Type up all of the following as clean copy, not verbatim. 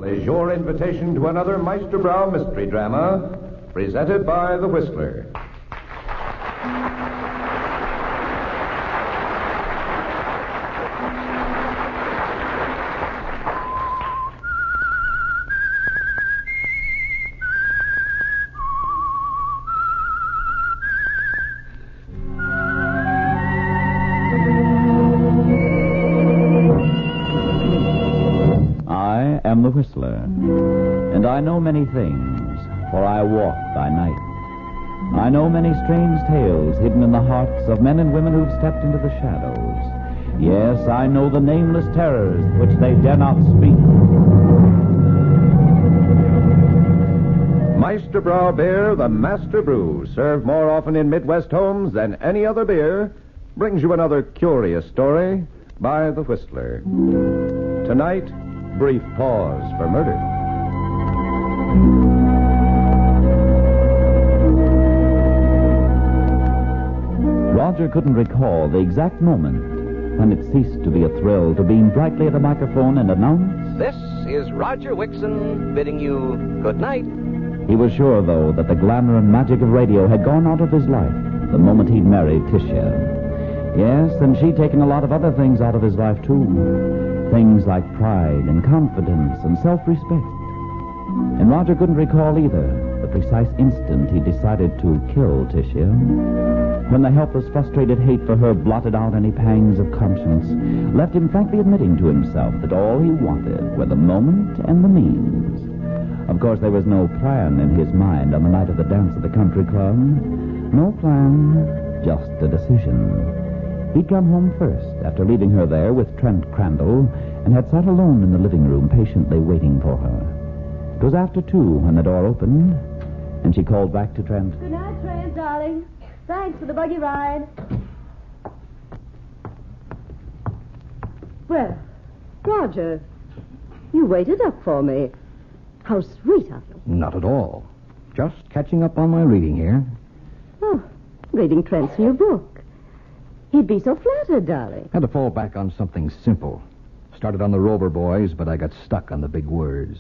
Is your invitation to another Meisterbrow mystery drama presented by The Whistler. I am the Whistler, and I know many things, for I walk by night. I know many strange tales hidden in the hearts of men and women who've stepped into the shadows. Yes, I know the nameless terrors which they dare not speak. Meisterbrow Beer, the master brew, served more often in Midwest homes than any other beer, brings you another curious story by The Whistler. Tonight, brief pause for murder. Roger couldn't recall the exact moment when it ceased to be a thrill to beam brightly at a microphone and announce... This is Roger Wixon bidding you good night. He was sure, though, that the glamour and magic of radio had gone out of his life the moment he'd married Tisha. Yes, and she'd taken a lot of other things out of his life, too. Things like pride and confidence and self-respect. And Roger couldn't recall either the precise instant he decided to kill Tisha, when the helpless, frustrated hate for her blotted out any pangs of conscience, left him frankly admitting to himself that all he wanted were the moment and the means. Of course, there was no plan in his mind on the night of the dance at the country club. No plan, just a decision. He'd come home first, after leaving her there with Trent Crandall, and had sat alone in the living room, patiently waiting for her. It was after 2 when the door opened, and she called back to Trent. Good night, Trent, darling. Thanks for the buggy ride. Well, Roger, you waited up for me. How sweet of you. Not at all. Just catching up on my reading here. Oh, reading Trent's new book. He'd be so flattered, darling. Had to fall back on something simple. Started on the Rover Boys, but I got stuck on the big words.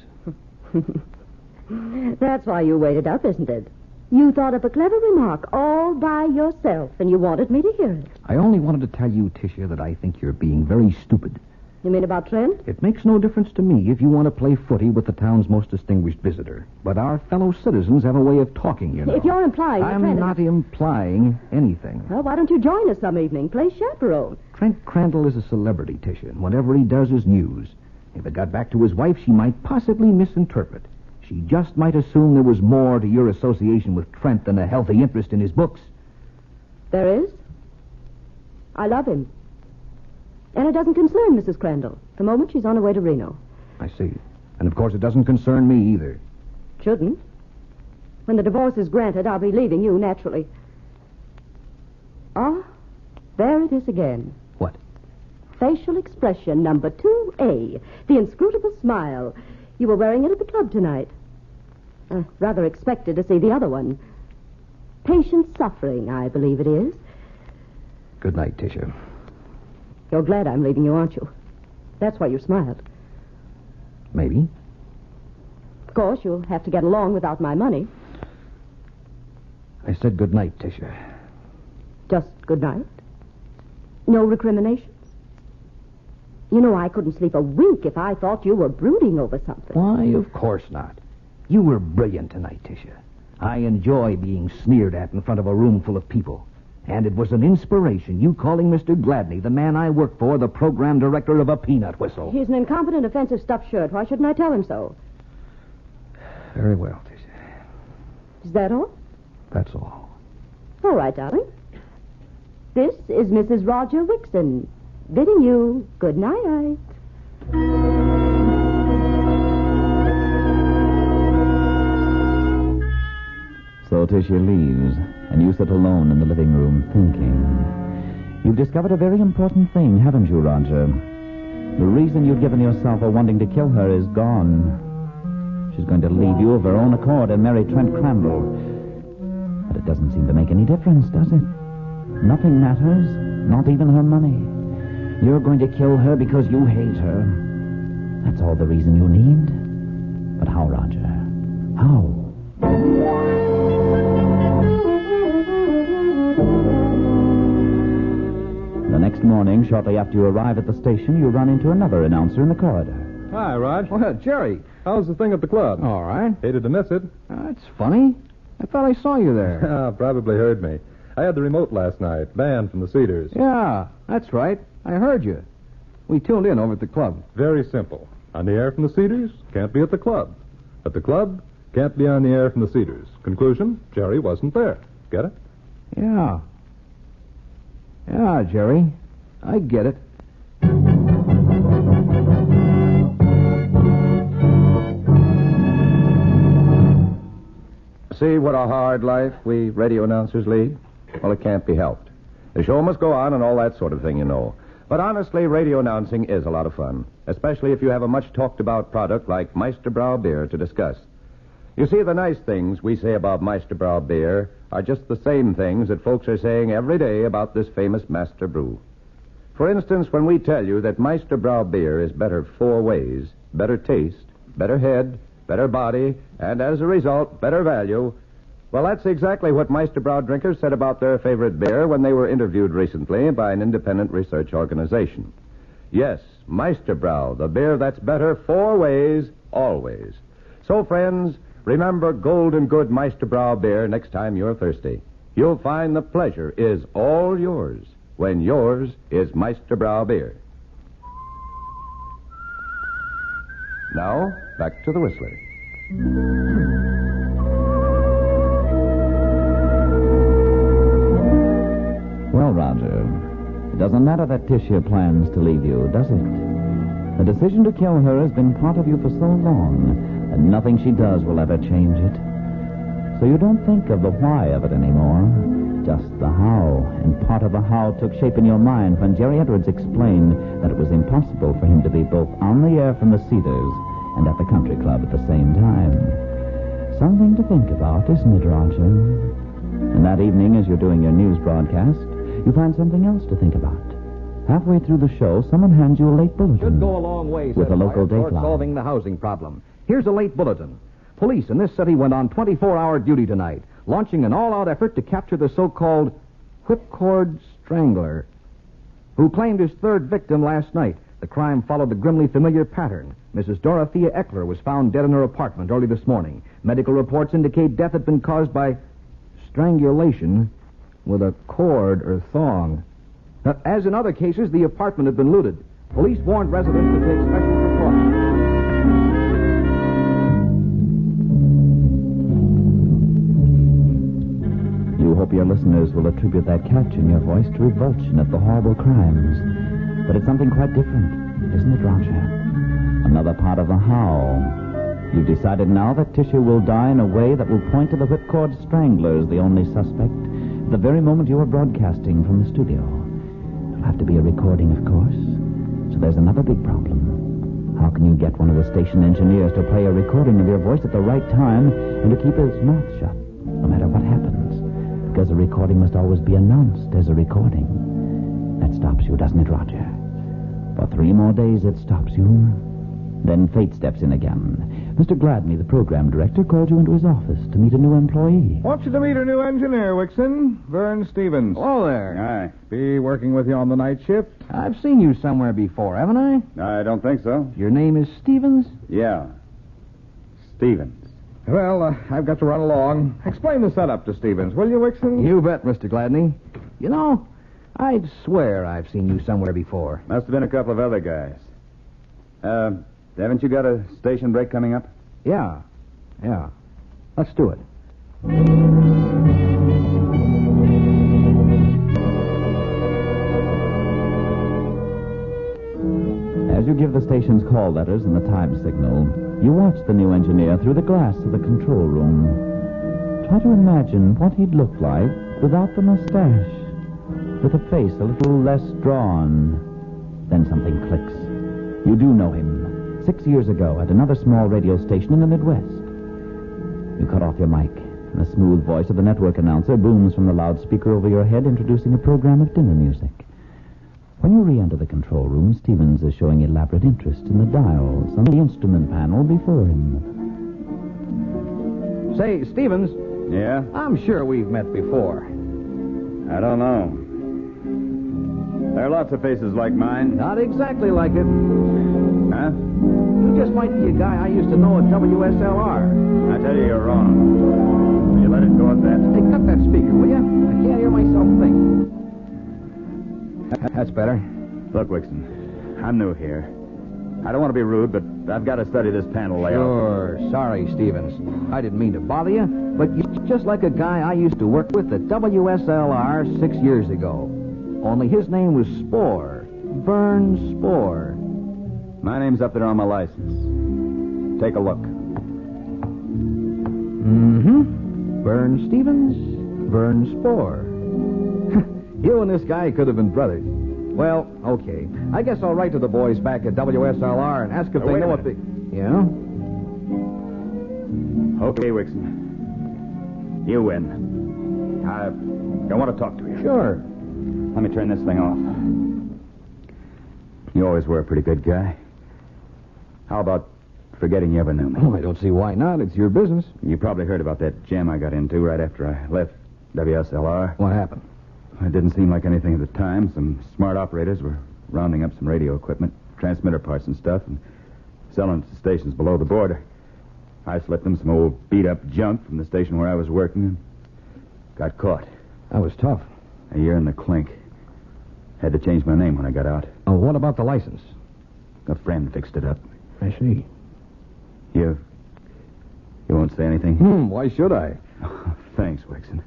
That's why you waited up, isn't it? You thought up a clever remark all by yourself, and you wanted me to hear it. I only wanted to tell you, Tisha, that I think you're being very stupid. You mean about Trent? It makes no difference to me if you want to play footy with the town's most distinguished visitor. But our fellow citizens have a way of talking, you know. If you're implying that I'm not implying anything. Well, why don't you join us some evening? Play chaperone. Trent Crandall is a celebrity, Tisha, and whatever he does is news. If it got back to his wife, she might possibly misinterpret. She just might assume there was more to your association with Trent than a healthy interest in his books. There is? I love him. And it doesn't concern Mrs. Crandall the moment she's on her way to Reno. I see. And, of course, it doesn't concern me either. Shouldn't. When the divorce is granted, I'll be leaving you, naturally. Ah, there it is again. What? Facial expression number 2A. The inscrutable smile. You were wearing it at the club tonight. Rather expected to see the other one. Patient suffering, I believe it is. Good night, Tisha. You're glad I'm leaving you, aren't you? That's why you smiled. Maybe. Of course, you'll have to get along without my money. I said good night, Tisha. Just good night? No recriminations? You know, I couldn't sleep a wink if I thought you were brooding over something. Why, of course not. You were brilliant tonight, Tisha. I enjoy being sneered at in front of a room full of people. And it was an inspiration, you calling Mr. Gladney, the man I work for, the program director of a peanut whistle. He's an incompetent, offensive stuffed shirt. Why shouldn't I tell him so? Very well, Tisha. Is that all? That's all. All right, darling. This is Mrs. Roger Wixon, bidding you good night. So Tisha leaves, and you sit alone in the living room thinking. You've discovered a very important thing, haven't you, Roger? The reason you'd given yourself for wanting to kill her is gone. She's going to leave you of her own accord and marry Trent Crandall. But it doesn't seem to make any difference, does it? Nothing matters, not even her money. You're going to kill her because you hate her. That's all the reason you need. how, Roger? How? The next morning, shortly after you arrive at the station, you run into another announcer in the corridor. Hi, Raj. Well, Jerry. How's the thing at the club? All right. Hated to miss it. That's funny. I thought I saw you there. Probably heard me. I had the remote last night, banned from the Cedars. Yeah, that's right. I heard you. We tuned in over at the club. Very simple. On the air from the Cedars, can't be at the club. At the club, can't be on the air from the Cedars. Conclusion, Jerry wasn't there. Get it? Yeah. Yeah, Jerry. I get it. See what a hard life we radio announcers lead? Well, it can't be helped. The show must go on and all that sort of thing, you know. But honestly, radio announcing is a lot of fun, especially if you have a much-talked-about product like Meisterbrau beer to discuss. You see, the nice things we say about Meisterbrau beer are just the same things that folks are saying every day about this famous master brew. For instance, when we tell you that Meisterbrau beer is better 4 ways, better taste, better head, better body, and as a result, better value, well, that's exactly what Meisterbrau drinkers said about their favorite beer when they were interviewed recently by an independent research organization. Yes, Meisterbrau, the beer that's better 4 ways, always. So, friends, remember golden good Meisterbrau beer next time you're thirsty. You'll find the pleasure is all yours when yours is Meisterbrau beer. Now, back to the Whistler. Well, Roger, it doesn't matter that Tisha plans to leave you, does it? The decision to kill her has been part of you for so long, and nothing she does will ever change it. So you don't think of the why of it anymore, just the how. And part of the how took shape in your mind when Jerry Edwards explained that it was impossible for him to be both on the air from the Cedars and at the country club at the same time. Something to think about, isn't it, Roger? And that evening, as you're doing your news broadcast, you find something else to think about. Halfway through the show, someone hands you a late bulletin. Should go a long way, with a local toward dateline. solving the housing problem. Here's a late bulletin. Police in this city went on 24-hour duty tonight, launching an all-out effort to capture the so-called whipcord strangler, who claimed his 3rd victim last night. The crime followed the grimly familiar pattern. Mrs. Dorothea Eckler was found dead in her apartment early this morning. Medical reports indicate death had been caused by strangulation with a cord or thong. As in other cases, the apartment had been looted. Police warned residents to take special precautions. You hope your listeners will attribute that catch in your voice to revulsion at the horrible crimes. But it's something quite different, isn't it, Roger? Another part of the how. You've decided now that Tisha will die in a way that will point to the whipcord strangler as the only suspect at the very moment you are broadcasting from the studio. It'll have to be a recording, of course. So there's another big problem. How can you get one of the station engineers to play a recording of your voice at the right time and to keep his mouth shut, no matter what happens? Because a recording must always be announced as a recording. That stops you, doesn't it, Roger? For 3 more days it stops you. Then fate steps in again. Mr. Gladney, the program director, called you into his office to meet a new employee. Want you to meet a new engineer, Wixon. Vern Stevens. Hello there. Hi. Be working with you on the night shift? I've seen you somewhere before, haven't I? I don't think so. Your name is Stevens? Yeah. Stevens. Well, I've got to run along. Explain the setup to Stevens, will you, Wixon? You bet, Mr. Gladney. You know, I'd swear I've seen you somewhere before. Must have been a couple of other guys. Haven't you got a station break coming up? Yeah. Let's do it. As you give the station's call letters and the time signal, you watch the new engineer through the glass of the control room. Try to imagine what he'd look like without the mustache, with a face a little less drawn. Then something clicks. You do know him. 6 years ago, at another small radio station in the Midwest. You cut off your mic, and the smooth voice of the network announcer booms from the loudspeaker over your head, introducing a program of dinner music. When you re-enter the control room, Stevens is showing elaborate interest in the dials on the instrument panel before him. Say, Stevens, Yeah? I'm sure we've met before. I don't know. There are lots of faces like mine. Not exactly like it. Huh? You just might be a guy I used to know at WSLR. I tell you, you're wrong. Will you let it go at that? Hey, cut that speaker, will you? I can't hear myself think. That's better. Look, Wixon, I'm new here. I don't want to be rude, but I've got to study this panel layout. Sure. Sorry, Stevens. I didn't mean to bother you, but you're just like a guy I used to work with at WSLR 6 years ago. Only his name was Spore. Vern Spore. My name's up there on my license. Take a look. Mm-hmm. Vern Stevens, Vern Spore. You and this guy could have been brothers. Well, okay. I guess I'll write to the boys back at WSLR and ask if they know what they... Yeah? Okay, Wixon. You win. I want to talk to you. Sure. Let me turn this thing off. You always were a pretty good guy. How about forgetting you ever knew me? Oh, I don't see why not. It's your business. You probably heard about that jam I got into right after I left WSLR. What happened? It didn't seem like anything at the time. Some smart operators were rounding up some radio equipment, transmitter parts and stuff, and selling it to stations below the border. I slipped them some old beat-up junk from the station where I was working and got caught. That was tough. A year in the clink. Had to change my name when I got out. Oh, what about the license? A friend fixed it up. I see. You won't say anything? Why should I? Oh, thanks, Wixon.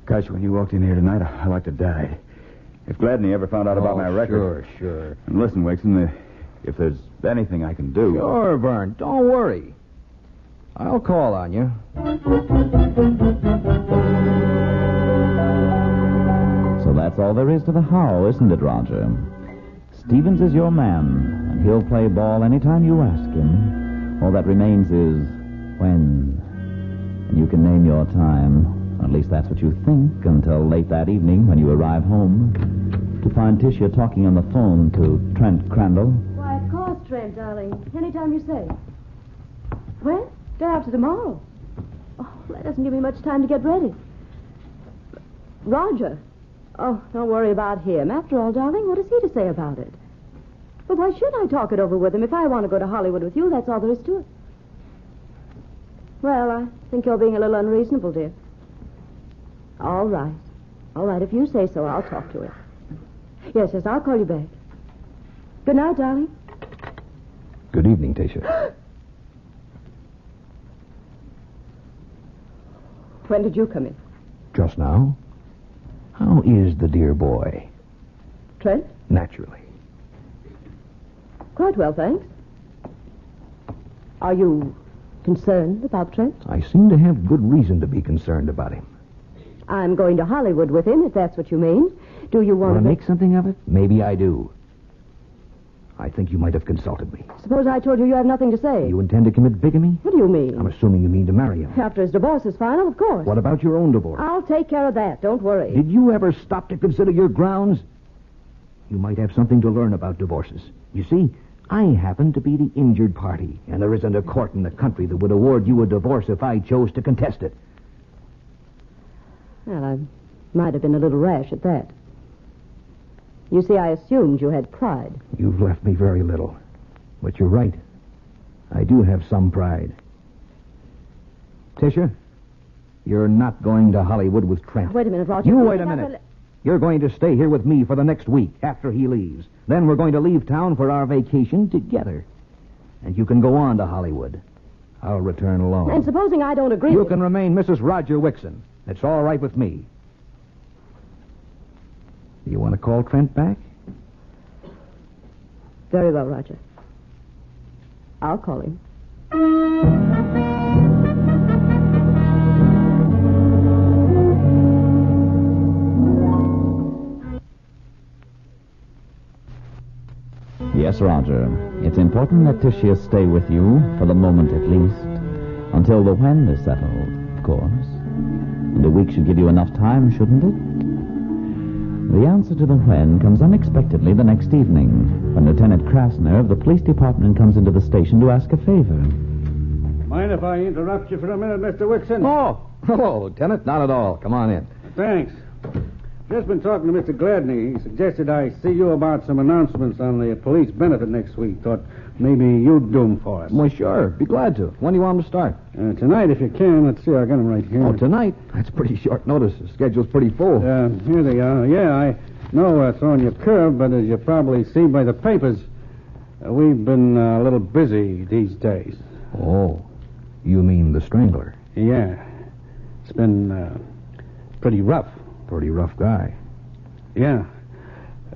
Gosh, when you walked in here tonight, I like to die. If Gladney ever found out about my record... Sure. And listen, Wixon, if there's anything I can do... Sure, Vern. Don't worry. I'll call on you. So that's all there is to the how, isn't it, Roger? Stevens is your man, and he'll play ball anytime you ask him. All that remains is when. And you can name your time. At least that's what you think until late that evening when you arrive home to find Tisha talking on the phone to Trent Crandall. Why, of course, Trent, darling. Anytime you say. When? Day after tomorrow. Oh, that doesn't give me much time to get ready. Roger. Oh, don't worry about him. After all, darling, what is he to say about it? But why should I talk it over with him? If I want to go to Hollywood with you, that's all there is to it. Well, I think you're being a little unreasonable, dear. All right. All right, if you say so, I'll talk to him. Yes, I'll call you back. Good night, darling. Good evening, Tisha. When did you come in? Just now. How is the dear boy? Trent? Naturally. Quite well, thanks. Are you concerned about Trent? I seem to have good reason to be concerned about him. I'm going to Hollywood with him, if that's what you mean. Do you want to make something of it? Maybe I do. I think you might have consulted me. Suppose I told you you have nothing to say. You intend to commit bigamy? What do you mean? I'm assuming you mean to marry him. After his divorce is final, of course. What about your own divorce? I'll take care of that. Don't worry. Did you ever stop to consider your grounds? You might have something to learn about divorces. You see, I happen to be the injured party, and there isn't a court in the country that would award you a divorce if I chose to contest it. Well, I might have been a little rash at that. You see, I assumed you had pride. You've left me very little. But you're right. I do have some pride. Tisha, you're not going to Hollywood with Trent. Wait a minute, Roger. You wait a minute. You're going to stay here with me for the next week after he leaves. Then we're going to leave town for our vacation together. And you can go on to Hollywood. I'll return alone. And supposing I don't agree... You can remain Mrs. Roger Wixon. It's all right with me. You want to call Trent back? Very well, Roger. I'll call him. Yes, Roger. It's important that Tisha stay with you, for the moment at least, until the when is settled, of course. And a week should give you enough time, shouldn't it? The answer to the when comes unexpectedly the next evening, when Lieutenant Krasner of the police department comes into the station to ask a favor. Mind if I interrupt you for a minute, Mr. Wixon? Oh, hello, Lieutenant. Not at all. Come on in. Thanks. Just been talking to Mr. Gladney. He suggested I see you about some announcements on the police benefit next week. Thought maybe you'd do them for us. Well, sure. Be glad to. When do you want them to start? Tonight, if you can. Let's see, I got them right here. Oh, tonight? That's pretty short notice. The schedule's pretty full. Here they are. Yeah, I know throwing you a curve, but as you probably see by the papers, we've been a little busy these days. Oh, you mean the Strangler? Yeah. It's been pretty rough. Pretty rough guy. Yeah.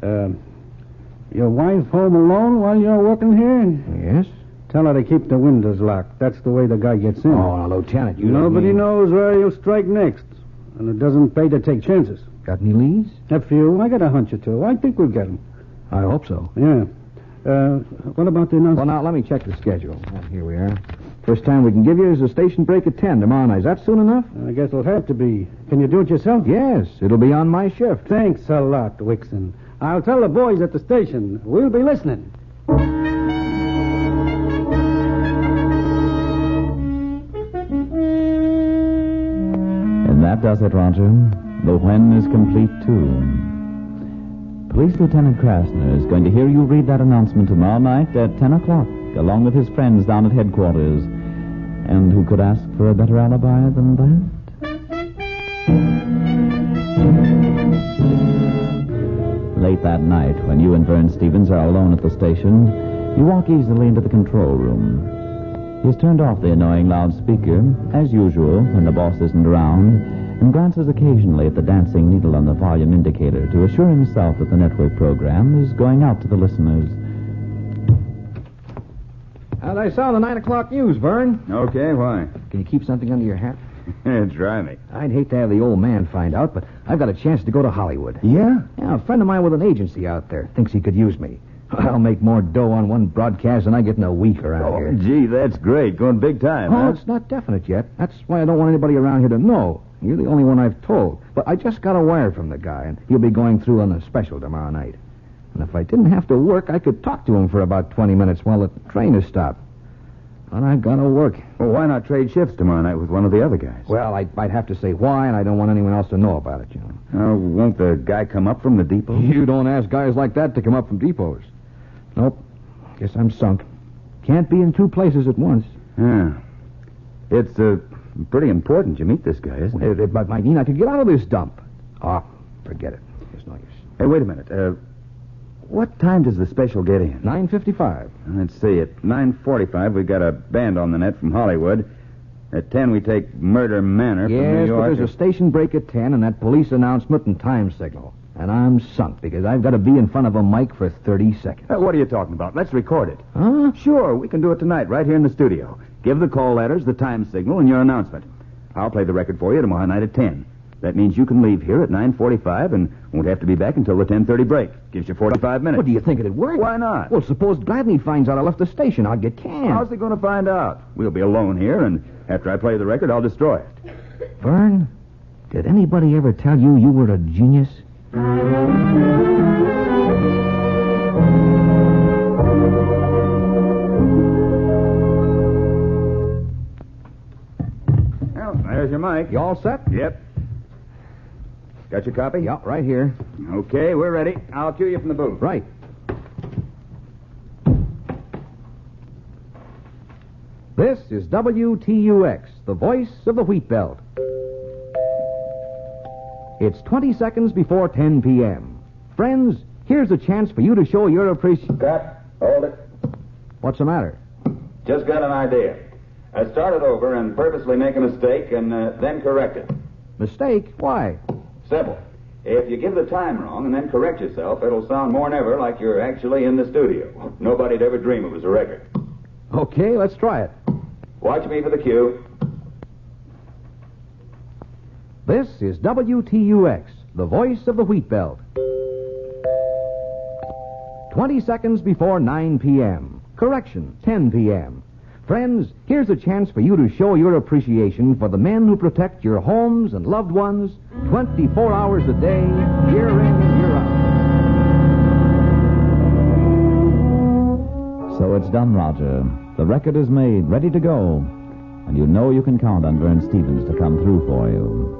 Your wife home alone while you're working here? Yes? Tell her to keep the windows locked. That's the way the guy gets in. Oh, now, Lieutenant, you Nobody knows where you'll strike next. And it doesn't pay to take chances. Got any leads? A few. I got a hunch or two. I think we'll get them. I hope so. Yeah. What about the announcement? Well, now, let me check the schedule. Here we are. First time we can give you is a station break at 10 tomorrow night. Is that soon enough? I guess it'll have to be. Can you do it yourself? Yes, it'll be on my shift. Thanks a lot, Wixon. I'll tell the boys at the station. We'll be listening. And that does it, Roger. The when is complete, too. Police Lieutenant Krasner is going to hear you read that announcement tomorrow night at 10 o'clock, along with his friends down at headquarters. And who could ask for a better alibi than that? Late that night, when you and Vern Stevens are alone at the station, you walk easily into the control room. He's turned off the annoying loudspeaker, as usual, when the boss isn't around, and glances occasionally at the dancing needle on the volume indicator to assure himself that the network program is going out to the listeners. I saw the 9 o'clock news, Vern. Okay, why? Can you keep something under your hat? Try me. I'd hate to have the old man find out, but I've got a chance to go to Hollywood. Yeah? Yeah, a friend of mine with an agency out there thinks he could use me. I'll make more dough on one broadcast than I get in a week around here. Gee, that's great. Going big time, Oh, huh? it's not definite yet. That's why I don't want anybody around here to know. You're the only one I've told. But I just got a wire from the guy, and he'll be going through on a special tomorrow night. And if I didn't have to work, I could talk to him for about 20 minutes while the train is stopped. But I gotta work. Well, why not trade shifts tomorrow night with one of the other guys? Well, I'd have to say why, and I don't want anyone else to know about it, you know. Oh, won't the guy come up from the depot? You don't ask guys like that to come up from depots. Nope. Guess I'm sunk. Can't be in two places at once. Yeah. It's pretty important you meet this guy, isn't it? It might mean I could get out of this dump. Oh, forget it. There's no use. Hey, wait a minute. What time does the special get in? 9:55. Let's see. At 9:45, we got a band on the net from Hollywood. At 10, we take Murder Manor from New Yes, York. but there's a station break at 10 and that police announcement and time signal. And I'm sunk because I've got to be in front of a mic for 30 seconds. What are you talking about? Let's record it. Huh? Sure, we can do it tonight, right here in the studio. Give the call letters, the time signal, and your announcement. I'll play the record for you tomorrow night at 10. That means you can leave here at 9:45 and won't have to be back until the 10:30 break. Gives you 45 minutes. What, do you think it'd work? Why not? Well, suppose Gladney finds out I left the station. I'll get canned. How's he going to find out? We'll be alone here, and after I play the record, I'll destroy it. Vern, did anybody ever tell you you were a genius? Well, there's your mic. You all set? Yep. Got your copy? Yeah, right here. Okay, we're ready. I'll cue you from the booth. Right. This is WTUX, the voice of the Wheat Belt. It's 20 seconds before 10 p.m. Friends, here's a chance for you to show your appreciation. Cut. Hold it. What's the matter? Just got an idea. I started over and purposely make a mistake and then correct it. Mistake? Why? Simple. If you give the time wrong and then correct yourself, it'll sound more than ever like you're actually in the studio. Nobody'd ever dream it was a record. Okay, let's try it. Watch me for the cue. This is WTUX, the voice of the Wheat Belt. 20 seconds before 9 p.m. Correction, 10 p.m. Friends, here's a chance for you to show your appreciation for the men who protect your homes and loved ones 24 hours a day, year in and year out. So it's done, Roger. The record is made, ready to go. and you know you can count on Vern Stevens to come through for you.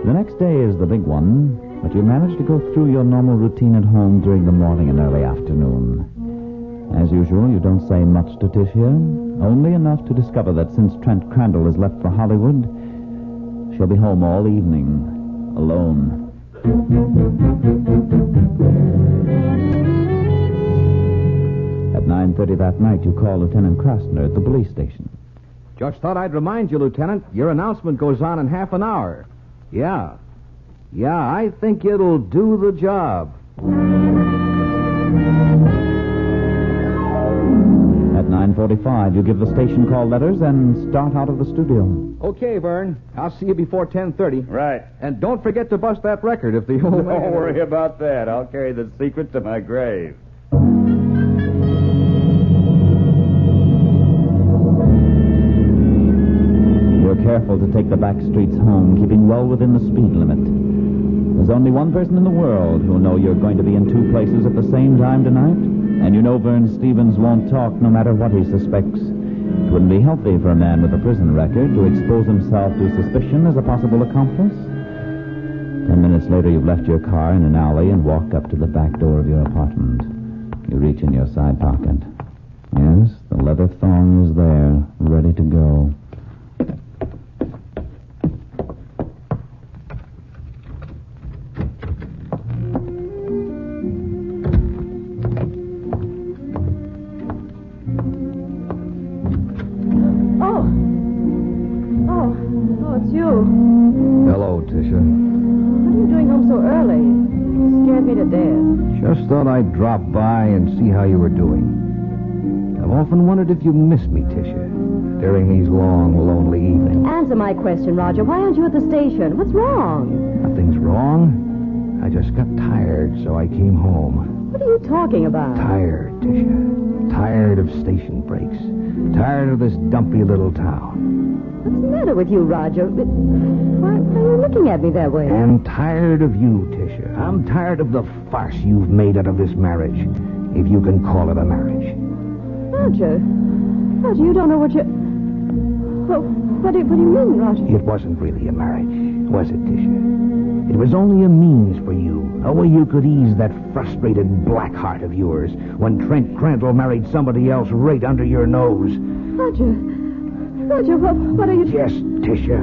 The next day is the big one, but you manage to go through your normal routine at home during the morning and early afternoon. As usual, you don't say much to Ticia, only enough to discover that since Trent Crandall has left for Hollywood, she'll be home all evening, alone. At 9:30 that night, you call Lieutenant Krasner at the police station. Just thought I'd remind you, Lieutenant, your announcement goes on in half an hour. Yeah, I think it'll do the job. At 9:45, you give the station call letters and start out of the studio. Okay, Vern. I'll see you before 10:30. Right. And don't forget to bust that record if the old man... Don't worry about that. I'll carry the secret to my grave. You're careful to take the back streets home, keeping well within the speed limit. There's only one person in the world who'll know you're going to be in two places at the same time tonight, and you know Vern Stevens won't talk no matter what he suspects. It wouldn't be healthy for a man with a prison record to expose himself to suspicion as a possible accomplice. 10 minutes later, you've left your car in an alley and walk up to the back door of your apartment. You reach in your side pocket. Yes, the leather thong is there, ready to go. It's you. Hello, Tisha. What are you doing home so early? You scared me to death. Just thought I'd drop by and see how you were doing. I've often wondered if you missed me, Tisha, during these long, lonely evenings. Answer my question, Roger. Why aren't you at the station? What's wrong? Nothing's wrong. I just got tired, so I came home. What are you talking about? Tired, Tisha. Tired of station breaks. Tired of this dumpy little town. What's the matter with you, Roger? Why are you looking at me that way? I'm tired of you, Tisha. I'm tired of the farce you've made out of this marriage, if you can call it a marriage. Roger, you don't know what you... Well, what do you mean, Roger? It wasn't really a marriage, was it, Tisha? It was only a means for you, a way you could ease that frustrated black heart of yours when Trent Crandall married somebody else right under your nose. Roger, what are you... Yes, Tisha.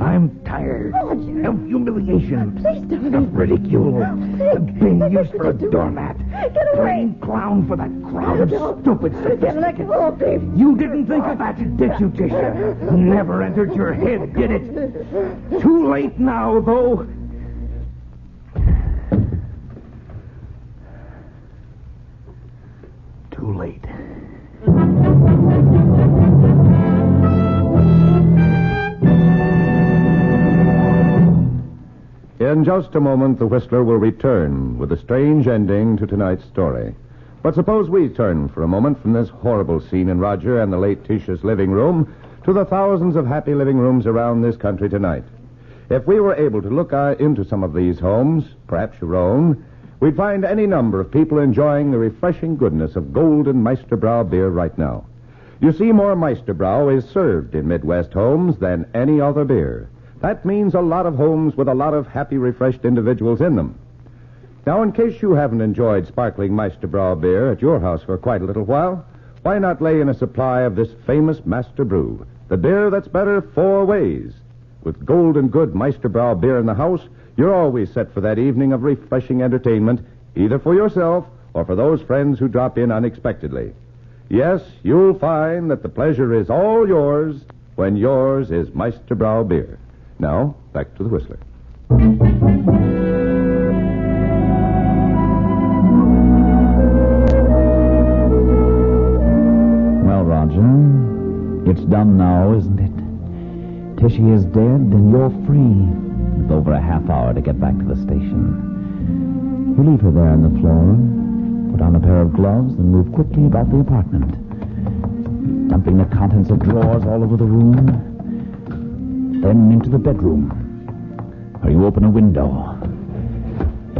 I'm tired of humiliation, Please don't. of ridicule, of being used for a doormat, Get away. playing clown for that crowd of stupid Let go of me. You didn't think of that, did you, Tisha? Never entered your head, did it? Too late now, though. Too late. In just a moment, the Whistler will return with a strange ending to tonight's story. But suppose we turn for a moment from this horrible scene in Roger and the late Ticia's living room to the thousands of happy living rooms around this country tonight. If we were able to look into some of these homes, perhaps your own, we'd find any number of people enjoying the refreshing goodness of golden Meisterbrau beer right now. You see, more Meisterbrau is served in Midwest homes than any other beer. That means a lot of homes with a lot of happy, refreshed individuals in them. Now, in case you haven't enjoyed sparkling Meisterbrau beer at your house for quite a little while, why not lay in a supply of this famous Master Brew, the beer that's better 4 ways? With golden good Meisterbrau beer in the house, you're always set for that evening of refreshing entertainment, either for yourself or for those friends who drop in unexpectedly. Yes, you'll find that the pleasure is all yours when yours is Meisterbrau beer. Now, back to the Whistler. Well, Roger, it's done now, isn't it? Tishy is dead, and you're free, with over a half hour to get back to the station. You leave her there on the floor, put on a pair of gloves, and move quickly about the apartment, dumping the contents of drawers all over the room, then into the bedroom, where you open a window.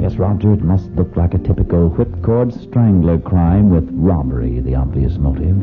Yes, Roger, it must look like a typical whipcord strangler crime with robbery the obvious motive.